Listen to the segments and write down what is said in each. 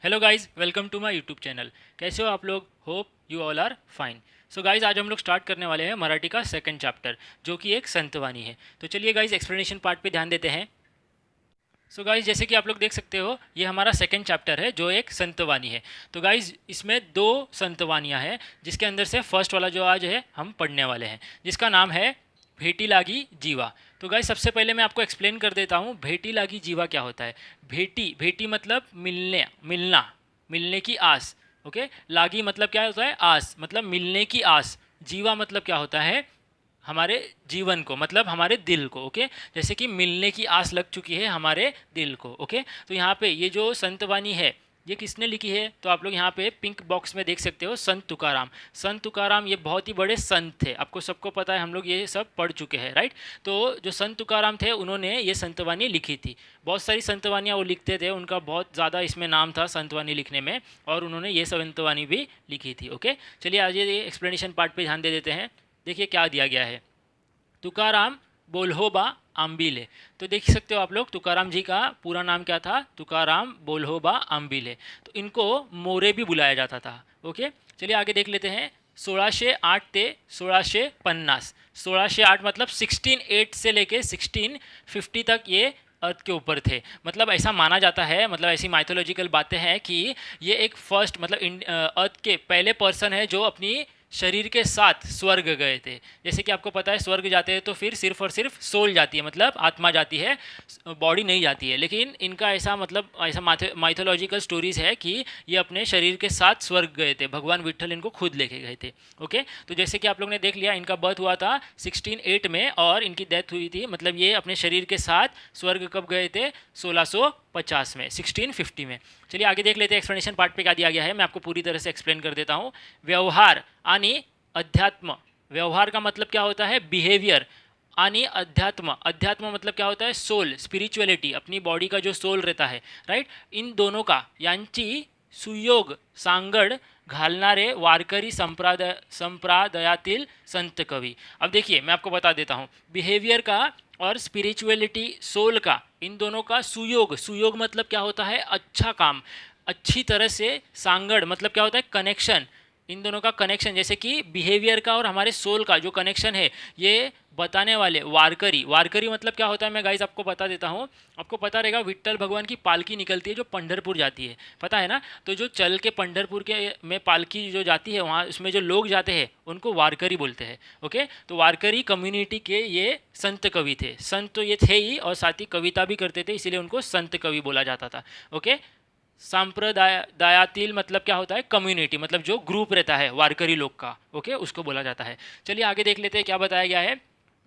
Hello guys, welcome to my YouTube channel. कैसे हो आप लोग? Hope you all are fine. So guys, आज हम लोग स्टार्ट करने वाले हैं मराठी का सेकंड चैप्टर, जो कि एक संतवानी है। तो चलिए गाइज, एक्सप्लेनेशन पार्ट पे ध्यान देते हैं। सो गाइज, जैसे कि आप लोग देख सकते हो, ये हमारा सेकंड चैप्टर है जो एक संतवानी है। तो गाइज, इसमें दो संतवानियाँ हैं, जिसके अंदर से फर्स्ट वाला जो आज है हम पढ़ने वाले हैं, जिसका नाम है भेटी लागी जीवा। तो गाइज, सबसे पहले मैं आपको एक्सप्लेन कर देता हूँ भेटी लागी जीवा क्या होता है। भेटी भेटी मतलब मिलने, मिलना, मिलने की आस। ओके, लागी मतलब क्या होता है? आस, मतलब मिलने की आस। जीवा मतलब क्या होता है? हमारे जीवन को, मतलब हमारे दिल को। ओके, जैसे कि मिलने की आस लग चुकी है हमारे दिल को। ओके, तो यहाँ पे ये जो संतवानी है, ये किसने लिखी है? तो आप लोग यहाँ पे पिंक बॉक्स में देख सकते हो, संत तुकाराम। संत तुकाराम ये बहुत ही बड़े संत थे, आपको सबको पता है, हम लोग ये सब पढ़ चुके हैं, राइट। तो जो संत तुकाराम थे, उन्होंने ये संतवानी लिखी थी। बहुत सारी संतवानियाँ वो लिखते थे, उनका बहुत ज़्यादा इसमें नाम था संतवानी लिखने में, और उन्होंने ये संतवानी भी लिखी थी। ओके, चलिए आज ये एक्सप्लेनेशन पार्ट पे ध्यान दे देते हैं। देखिए क्या दिया गया है। तुकाराम बोल्होबा आंबिले। तो देख सकते हो आप लोग, तुकाराम जी का पूरा नाम क्या था? तुकाराम बोल्होबा आंबिले। तो इनको मोरे भी बुलाया जाता था। ओके, चलिए आगे देख लेते हैं। 1608 ते 1650। 1608 मतलब 1608 से लेके 1650 तक ये अर्थ के ऊपर थे। मतलब ऐसा माना जाता है, मतलब ऐसी माइथोलॉजिकल बातें हैं कि ये एक फर्स्ट, मतलब अर्थ के पहले पर्सन है जो अपनी शरीर के साथ स्वर्ग गए थे। जैसे कि आपको पता है, स्वर्ग जाते हैं तो फिर सिर्फ और सिर्फ सोल जाती है, मतलब आत्मा जाती है, बॉडी नहीं जाती है। लेकिन इनका ऐसा, मतलब ऐसा माइथोलॉजिकल स्टोरीज है कि ये अपने शरीर के साथ स्वर्ग गए थे, भगवान विट्ठल इनको खुद लेके गए थे। ओके, तो जैसे कि आप लोग ने देख लिया, इनका बर्थ हुआ था 1608 में और इनकी डेथ हुई थी, मतलब ये अपने शरीर के साथ स्वर्ग कब गए थे? 1650 में, 1650 में। चलिए आगे देख लेते हैं, एक्सप्लेनेशन पार्ट पे क्या दिया गया है, मैं आपको पूरी तरह से एक्सप्लेन कर देता हूँ। व्यवहार आणि अध्यात्म। व्यवहार का मतलब क्या होता है? बिहेवियर। आणि अध्यात्म, अध्यात्म मतलब क्या होता है? सोल, स्पिरिचुअलिटी, अपनी बॉडी का जो सोल रहता है, राइट। इन दोनों का, यांची सुयोग सांगड घालणारे वारकरी संप्रदायातील संत कवि। अब देखिए, मैं आपको बता देता हूँ, बिहेवियर का और स्पिरिचुअलिटी, सोल का, इन दोनों का सुयोग। सुयोग मतलब क्या होता है? अच्छा काम, अच्छी तरह से। सांगड़ मतलब क्या होता है? कनेक्शन, इन दोनों का कनेक्शन। जैसे कि बिहेवियर का और हमारे सोल का जो कनेक्शन है, ये बताने वाले वारकरी। वारकरी मतलब क्या होता है, मैं गाइज आपको बता देता हूँ। आपको पता रहेगा, विट्ठल भगवान की पालकी निकलती है जो पंढरपुर जाती है, पता है ना। तो जो चल के पंढरपुर के में पालकी जो जाती है, वहाँ उसमें जो लोग जाते हैं उनको वारकरी बोलते हैं। ओके, तो वारकरी कम्युनिटी के ये संत कवि थे। संत तो ये थे ही, और साथ ही कविता भी करते थे, इसीलिए उनको संत कवि बोला जाता था। ओके, सांप्रदायातील मतलब क्या होता है? कम्युनिटी, मतलब जो ग्रुप रहता है वारकरी लोग का। ओके, उसको बोला जाता है। चलिए आगे देख लेते हैं क्या बताया गया है।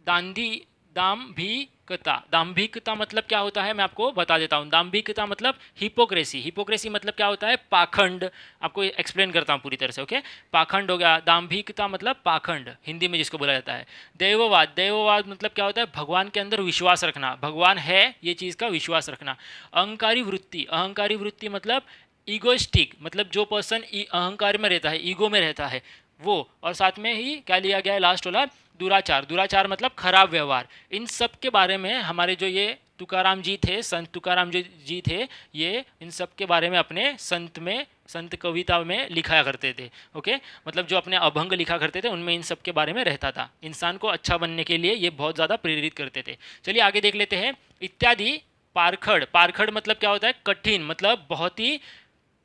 दांधी दाम्भिकता। दाम्भिकता मतलब क्या होता है, मैं आपको बता देता हूँ। दाम्भिकता मतलब हिपोक्रेसी। हिपोक्रेसी मतलब क्या होता है? पाखंड। आपको एक्सप्लेन करता हूँ पूरी तरह से। ओके, पाखंड हो गया, दाम्भिकता मतलब पाखंड, हिंदी में जिसको बोला जाता है। दैववाद। दैववाद मतलब क्या होता है? भगवान के अंदर विश्वास रखना, भगवान है ये चीज़ का विश्वास रखना। अहंकारी वृत्ति। अहंकारी वृत्ति मतलब ईगोइस्टिक, मतलब जो पर्सन अहंकार में रहता है, ईगो में रहता है वो। और साथ में ही क्या लिया गया है लास्ट वाला? दुराचार। दुराचार मतलब खराब व्यवहार। इन सब के बारे में हमारे जो ये तुकाराम जी थे, संत तुकाराम जी थे, ये इन सब के बारे में अपने संत कविता में लिखा करते थे। ओके, मतलब जो अपने अभंग लिखा करते थे, उनमें इन सब के बारे में रहता था। इंसान को अच्छा बनने के लिए ये बहुत ज़्यादा प्रेरित करते थे। चलिए आगे देख लेते हैं। इत्यादि पारखड। पारखड मतलब क्या होता है? कठिन, मतलब बहुत ही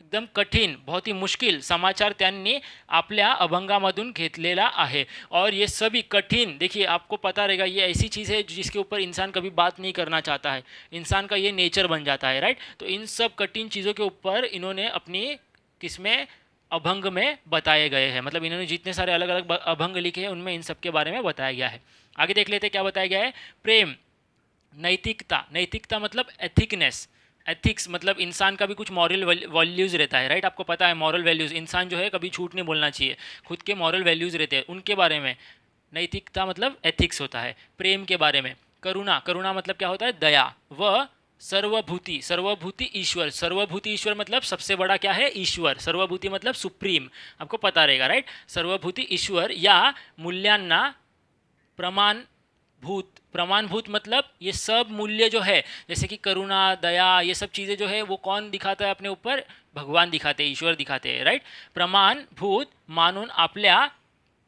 एकदम कठीण, बहुत ही मुश्किल समाचार त्यांनी आपल्या अभंगामधून घेतलेला आहे। और ये सभी कठिन, देखिए आपको पता रहेगा, ये ऐसी चीज़ है जिसके ऊपर इंसान कभी बात नहीं करना चाहता है, इंसान का ये नेचर बन जाता है, राइट। तो इन सब कठिन चीज़ों के ऊपर इन्होंने अपनी किसमें, अभंग में बताए गए हैं। मतलब इन्होंने जितने सारे अलग अलग अभंग लिखे हैं, उनमें इन सब के बारे में बताया गया है। आगे देख लेते हैं क्या बताया गया है। प्रेम, नैतिकता। नैतिकता मतलब एथिकनेस। एथिक्स मतलब इंसान का भी कुछ मॉरल वैल्यूज़ रहता है, राइट। आपको पता है मॉरल वैल्यूज़, इंसान जो है कभी झूठ नहीं बोलना चाहिए, खुद के मॉरल वैल्यूज़ रहते हैं, उनके बारे में नैतिकता मतलब एथिक्स होता है। प्रेम के बारे में। करुणा। करुणा मतलब क्या होता है? दया। व सर्वभूति। सर्वभूति ईश्वर। सर्वभूति ईश्वर मतलब सबसे बड़ा क्या है? ईश्वर। सर्वभूति मतलब सुप्रीम, आपको पता रहेगा, राइट। सर्वभूति ईश्वर या मूल्यांना प्रमाण भूत, प्रमाणभूत मतलब ये सब मूल्य जो है, जैसे कि करुणा, दया, ये सब चीज़ें जो है वो कौन दिखाता है अपने ऊपर? भगवान दिखाते हैं, ईश्वर दिखाते हैं, राइट। प्रमाणभूत मानून आपल्या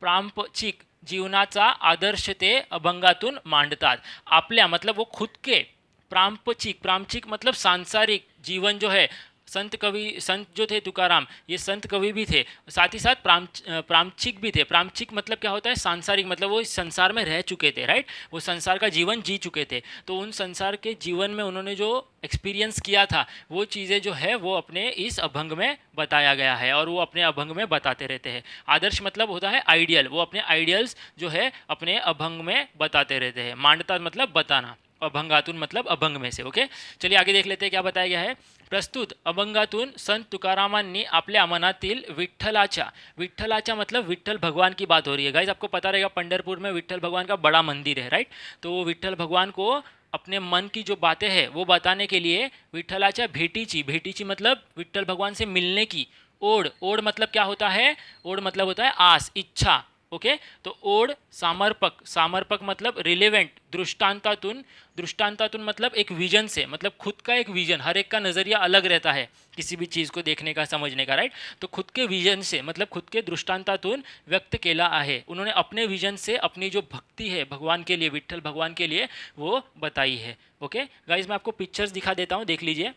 प्रापंचिक जीवनाचा आदर्श ते अभंगातून मांडतात। आपल्या मतलब वो खुद के, प्रापंचिक, प्रापंचिक मतलब सांसारिक जीवन जो है, संत कवि, संत जो थे तुकाराम, ये संत कवि भी थे, साथ ही साथ प्रापंचिक भी थे। प्रापंचिक मतलब क्या होता है? सांसारिक, मतलब वो इस संसार में रह चुके थे, राइट, वो संसार का जीवन जी चुके थे। तो उन संसार के जीवन में उन्होंने जो एक्सपीरियंस किया था वो चीज़ें जो है वो अपने इस अभंग में बताया गया है, और वो अपने अभंग में बताते रहते हैं। आदर्श मतलब होता है आइडियल, वो अपने आइडियल्स जो है अपने अभंग में बताते रहते हैं। मांडता मतलब बताना, अभंगातून मतलब अभंग में से। ओके, चलिए आगे देख लेते हैं क्या बताया गया है। प्रस्तुत अभंगातून संत तुकारामांनी आपल्या मनातील विठ्ठलाच्या, विठ्ठलाच्या मतलब विठ्ठल भगवान की बात हो रही है गाइज। आपको पता रहेगा पंढरपुर में विठ्ठल भगवान का बड़ा मंदिर है, राइट। तो वो विठ्ठल भगवान को अपने मन की जो बातें हैं वो बताने के लिए विठ्ठलाच्या भेटीची, भेटीची मतलब विठ्ठल भगवान से मिलने की, ओढ, ओढ मतलब क्या होता है? ओढ मतलब होता है आस, इच्छा। ओके, तो ओढ, सामर्पक, सामर्पक मतलब रिलेवेंट, दृष्टांतातून, दृष्टांतातून मतलब एक विजन से, मतलब खुद का एक विजन, हर एक का नज़रिया अलग रहता है किसी भी चीज़ को देखने का, समझने का, राइट। तो खुद के विजन से मतलब खुद के दृष्टांतातून व्यक्त केला आहे। उन्होंने अपने विजन से अपनी जो भक्ति है भगवान के लिए, विठ्ठल भगवान के लिए, वो बताई है। ओके गाइज, मैं आपको पिक्चर्स दिखा देता हूँ, देख लीजिए।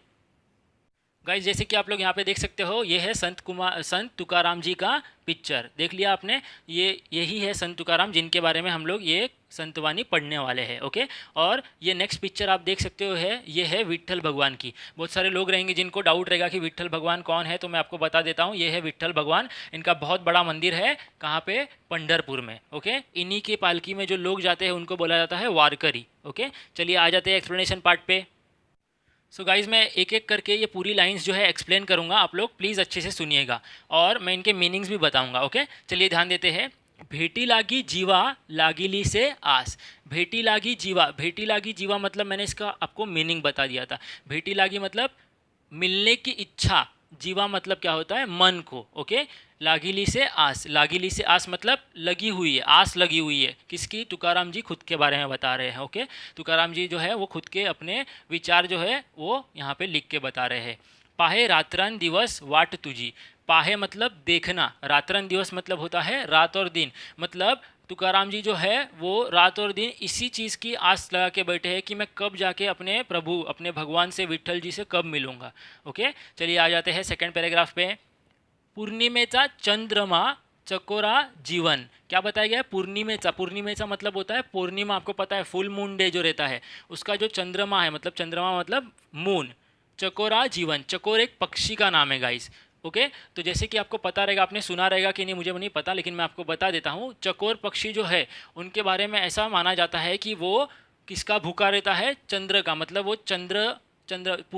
गाइज जैसे कि आप लोग यहाँ पे देख सकते हो, ये है संत तुकाराम जी का पिक्चर, देख लिया आपने। यही है संत तुकाराम जिनके बारे में हम लोग ये संतवानी पढ़ने वाले हैं। ओके, और ये नेक्स्ट पिक्चर आप देख सकते हो है, ये है विठ्ठल भगवान की। बहुत सारे लोग रहेंगे जिनको डाउट रहेगा कि विठ्ठल भगवान कौन है, तो मैं आपको बता देता हूँ, ये है विठ्ठल भगवान। इनका बहुत बड़ा मंदिर है, कहाँ पे? पंढरपुर में। ओके, इन्हीं की पालकी में जो लोग जाते हैं उनको बोला जाता है वारकरी। ओके, चलिए आ जाते हैं एक्सप्लेनेशन पार्ट पे। सो गाइज़, मैं एक एक करके ये पूरी लाइंस जो है एक्सप्लेन करूँगा, आप लोग प्लीज़ अच्छे से सुनिएगा, और मैं इनके मीनिंग्स भी बताऊँगा। ओके, चलिए ध्यान देते हैं। भेटी लागी जीवा लागिली से आस, भेटी लागी जीवा, भेटी लागी जीवा मतलब मैंने इसका आपको मीनिंग बता दिया था। भेटी लागी मतलब मिलने की इच्छा, जीवा मतलब क्या होता है? मन को। ओके, लागिली से आस, लागिली से आस मतलब लगी हुई है, आस लगी हुई है, किसकी? तुकाराम जी खुद के बारे में बता रहे हैं। ओके, तुकाराम जी जो है वो खुद के अपने विचार जो है वो यहाँ पे लिख के बता रहे हैं। पाहे रात्रन दिवस वाट तुझी, पाहे मतलब देखना, रात्रन दिवस मतलब होता है रात और दिन, मतलब तुकाराम जी जो है वो रात और दिन इसी चीज़ की आस लगा के बैठे हैं कि मैं कब जाके अपने प्रभु, अपने भगवान से, विठ्ठल जी से कब मिलूँगा। ओके, चलिए आ जाते हैं सेकंड पैराग्राफ पे। पूर्णिमेचा चंद्रमा चकोरा जीवन, क्या बताया गया है? पूर्णिमेचा, पूर्णिमेचा मतलब होता है पूर्णिमा, आपको पता है फुल मून डे जो रहता है उसका जो चंद्रमा है, मतलब चंद्रमा मतलब मून, चकोरा जीवन, चकोर एक पक्षी का नाम है गाइस। ओके, तो जैसे कि आपको पता रहेगा, आपने सुना रहेगा कि नहीं मुझे नहीं पता, लेकिन मैं आपको बता देता हूँ। चकोर पक्षी जो है उनके बारे में ऐसा माना जाता है कि वो किसका भूखा रहता है? चंद्र का, मतलब वो चंद्र,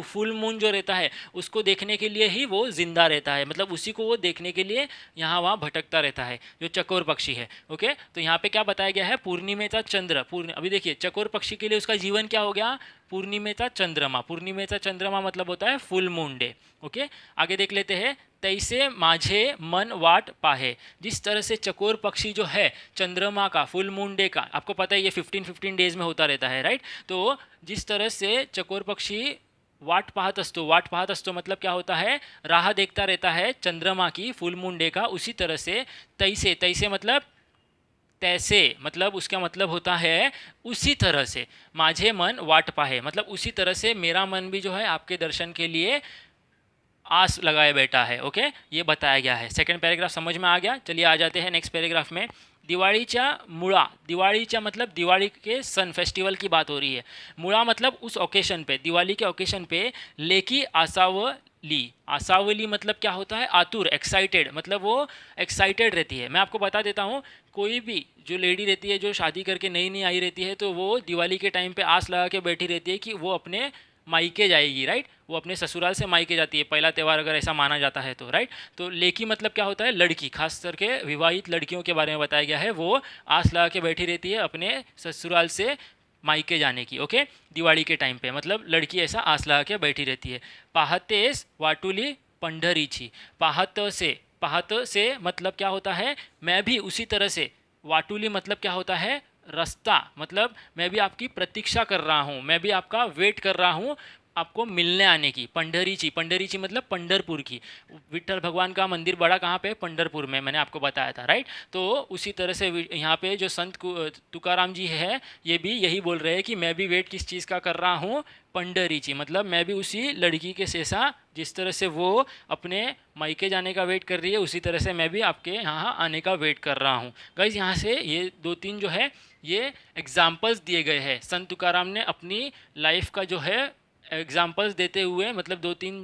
फुल मून जो रहता है उसको देखने के लिए ही वो जिंदा रहता है, मतलब उसी को वो देखने के लिए यहाँ वहाँ भटकता रहता है, जो चकोर पक्षी है। ओके, तो यहाँ पे क्या बताया गया है? पूर्णिमेचा चंद्र, अभी देखिए चकोर पक्षी के लिए उसका जीवन क्या हो गया? पूर्णिमेचा चंद्रमा, पूर्णिमेचा चंद्रमा मतलब होता है फुल मून डे। ओके, आगे देख लेते हैं। तैसे माझे मन वाट पाहे, जिस तरह से चकोर पक्षी जो है चंद्रमा का, फुल मून डे का, आपको पता है ये 15-15 डेज में होता रहता है, राइट। तो जिस तरह से चकोर पक्षी वाट पाहत असतो, वाट पाहत असतो मतलब क्या होता है? राह देखता रहता है चंद्रमा की, फुल मून डे का, उसी तरह से तैसे, तैसे मतलब तैसे, मतलब उसका मतलब होता है उसी तरह से। माझे मन वाट पाहे मतलब उसी तरह से मेरा मन भी जो है आपके दर्शन के लिए आस लगाए बैठा है। ओके, ये बताया गया है। सेकंड पैराग्राफ समझ में आ गया। चलिए आ जाते हैं नेक्स्ट पैराग्राफ में। दिवाळीच्या मुळा, दिवाळीच्या मतलब दिवाली के सन, फेस्टिवल की बात हो रही है। मुळा मतलब उस ओकेशन पे, दिवाली के ओकेशन पे लेकी आसावली, आसावली मतलब क्या होता है? आतुर, एक्साइटेड, मतलब वो एक्साइटेड रहती है। मैं आपको बता देता हूँ, कोई भी जो लेडी रहती है जो शादी करके नई नई आई रहती है तो वो दिवाली के टाइम पे आस लगा के बैठी रहती है कि वो अपने मायके जाएगी, राइट, वो अपने ससुराल से मायके जाती है, पहला त्यौहार अगर ऐसा माना जाता है तो, राइट। तो लेकी मतलब क्या होता है? लड़की, खास करके विवाहित लड़कियों के बारे में बताया गया है, वो आस लगा के बैठी रहती है अपने ससुराल से मायके जाने की। ओके, दिवाली के टाइम पे मतलब लड़की ऐसा आस लगा के बैठी रहती है। पाहतेस वाटुली पंढरीची, पाहत से मतलब क्या होता है? मैं भी उसी तरह से, वाटुली मतलब क्या होता है? रास्ता मतलब मैं भी आपकी प्रतीक्षा कर रहा हूँ, मैं भी आपका वेट कर रहा हूँ आपको मिलने आने की। पंढरीची, पंढरीची मतलब पंढरपुर की। विट्ठल भगवान का मंदिर बड़ा कहाँ पे? पंढरपुर में, मैंने आपको बताया था, राइट। तो उसी तरह से यहाँ पे जो संत तुकाराम जी है ये भी यही बोल रहे हैं कि मैं भी वेट किस चीज़ का कर रहा हूँ? पंढरीची मतलब मैं भी उसी लड़की के जैसा, जिस तरह से वो अपने मायके जाने का वेट कर रही है उसी तरह से मैं भी आपके यहाँ आने का वेट कर रहा हूँ। गाइज यहाँ से ये 2-3 जो है ये एग्जाम्पल्स दिए गए हैं। संत तुकाराम ने अपनी लाइफ का जो है एग्जाम्पल्स देते हुए, मतलब 2-3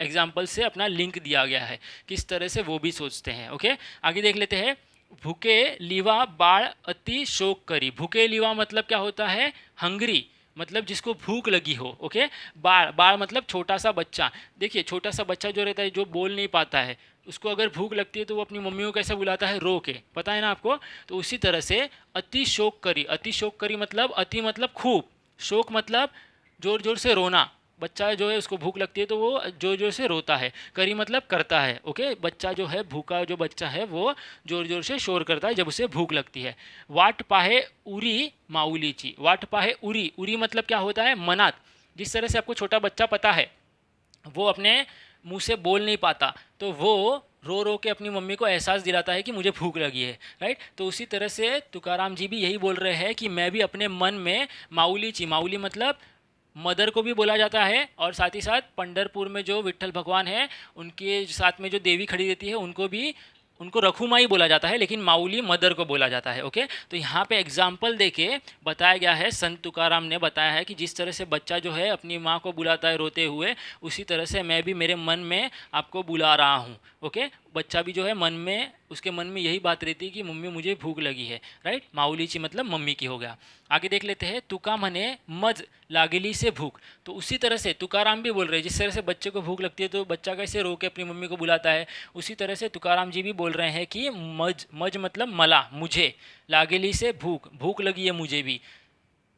एग्जाम्पल से अपना लिंक दिया गया है किस तरह से वो भी सोचते हैं। ओके, आगे देख लेते हैं। भूखे लीवा बाळ अति शोक करी। भूखे लीवा मतलब क्या होता है? हंग्री, मतलब जिसको भूख लगी हो। ओके, बाळ, बाळ मतलब छोटा सा बच्चा। देखिए छोटा सा बच्चा जो रहता है, जो बोल नहीं पाता है, उसको अगर भूख लगती है तो वो अपनी मम्मी को कैसे बुलाता है? रो के, पता है ना आपको। तो उसी तरह से अति शोक करी, अति शोक करी मतलब अति मतलब खूब, शोक मतलब जोर जोर से रोना। बच्चा जो है उसको भूख लगती है तो वो जोर जोर से रोता है। करी मतलब करता है। ओके, बच्चा जो है, भूखा जो बच्चा है वो जोर जोर से शोर करता है जब उसे भूख लगती है। वाट पाहे उरी माऊलीची। वाट पाहे उरी, उरी मतलब क्या होता है? मनात। जिस तरह से आपको छोटा बच्चा पता है वो अपने मुंह से बोल नहीं पाता, तो वो रो रो के अपनी मम्मी को एहसास दिलाता है कि मुझे भूख लगी है, राइट। तो उसी तरह से तुकाराम जी भी यही बोल रहे हैं कि मैं भी अपने मन में माऊलीची, माऊली मतलब मदर को भी बोला जाता है, और साथ ही साथ पंढरपुर में जो विट्ठल भगवान है उनके साथ में जो देवी खड़ी रहती है उनको भी, उनको रखुमाई बोला जाता है, लेकिन माऊली मदर को बोला जाता है। ओके, तो यहाँ पे एग्जाम्पल देके बताया गया है, संत तुकाराम ने बताया है कि जिस तरह से बच्चा जो है अपनी माँ को बुलाता है रोते हुए, उसी तरह से मैं भी मेरे मन में आपको बुला रहा हूँ। ओके, बच्चा भी जो है मन में, उसके मन में यही बात रहती है कि मम्मी मुझे भूख लगी है, राइट। माऊलीची मतलब मम्मी की हो गया। आगे देख लेते हैं। तुका मने मज लागेली से भूख। तो उसी तरह से तुकाराम भी बोल रहे हैं, जिस तरह से बच्चे को भूख लगती है तो बच्चा कैसे रो के अपनी मम्मी को बुलाता है, उसी तरह से तुकाराम जी भी बोल रहे हैं कि मज, मज मतलब मला, मुझे, लागेली से भूख, भूख लगी है मुझे भी।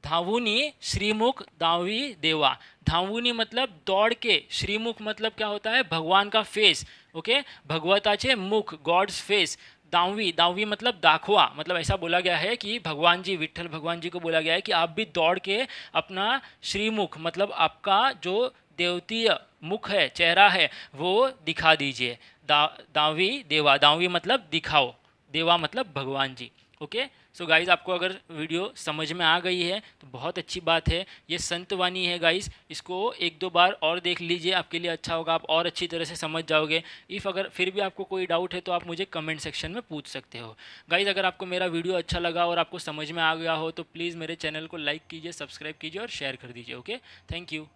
धावुनी श्रीमुख दावी देवा। धावुनी मतलब दौड़ के, श्रीमुख मतलब क्या होता है? भगवान का फेस। ओके, भगवताचे मुख, गॉड्स फेस। दावी, दावी मतलब दाखवा, मतलब ऐसा बोला गया है कि भगवान जी, विट्ठल भगवान जी को बोला गया है कि आप भी दौड़ के अपना श्रीमुख मतलब आपका जो देवतीय मुख है, चेहरा है, वो दिखा दीजिए। दावी देवा, दावी मतलब दिखाओ, देवा मतलब भगवान जी। ओके, सो गाइज़ आपको अगर वीडियो समझ में आ गई है तो बहुत अच्छी बात है। ये संतवाणी है गाइज़, इसको 1-2 बार और देख लीजिए, आपके लिए अच्छा होगा, आप और अच्छी तरह से समझ जाओगे। इफ़ अगर फिर भी आपको कोई डाउट है तो आप मुझे कमेंट सेक्शन में पूछ सकते हो। गाइज़ अगर आपको मेरा वीडियो अच्छा लगा और आपको समझ में आ गया हो तो प्लीज़ मेरे चैनल को लाइक कीजिए, सब्सक्राइब कीजिए और शेयर कर दीजिए। Okay, thank you.